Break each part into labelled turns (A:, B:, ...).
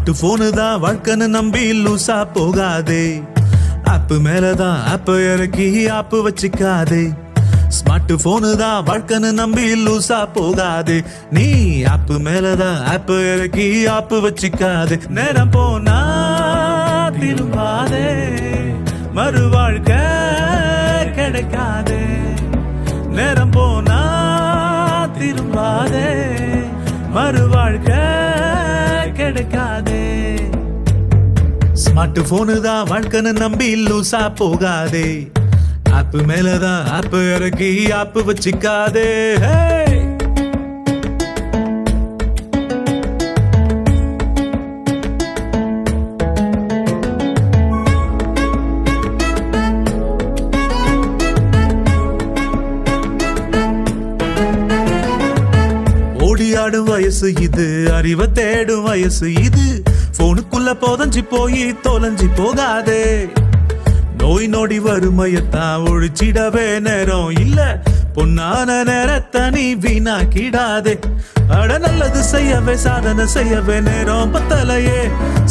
A: Smart போனு தான் வாழ்க்கைன்னு நம்பி லூசா போகாதே. ஆப்பு மேலதான் ஆப்ப இறக்கி ஆப்பு வச்சுக்காதே. ஸ்மார்ட் போனு தான் வாழ்க்கைன்னு நம்பி லூசா போகாதே. நீ ஆப்பு மேலதான் ஆப்ப இறக்கி ஆப்பு வச்சுக்காதே. நேரம் போனா திரும்பாதே, மறு வாழ்க்கை கிடைக்காதே. நேரம் போனா திரும்பாதே, மறு வாழ்க்கை கிடைக்காதே. ஸ்மார்ட் போனு தான் வாழ்க்கைன்னு நம்பி லூசா போகாதே. ஆப்பு மேலதான் ஆப்பு இறக்கி ஆப்பு வச்சுக்காதே. ஓடியாடும் வயசு இது, அறிவை தேடும் வயசு இது. போனுக்குள்ள போதஞ்சி போய் தொலைஞ்சி போகாதே. நோய் நொடி வறுமையத்தான் ஒழிச்சிடவே நேரம் இல்ல. பொன்னான நேரத்தை நீ வீணாக்கிடாதே. அட நல்லது செய்யவே சாதனை செய்யவே நேரம் பத்தலையே.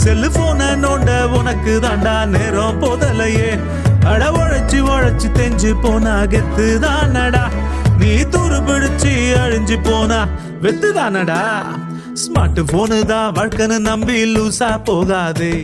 A: செல்லுபோன நோண்ட உனக்கு தாண்டா நேரம் போதலையே. அட உழைச்சி உழைச்சி தெஞ்சு போனா கெத்து தானடா. நீ துரு பிடிச்சி அழிஞ்சு போனா வெத்து தானடா. ஸ்மார்ட் போனு தான் வாழ்க்கைன்னு நம்பி லூசா போகாதே.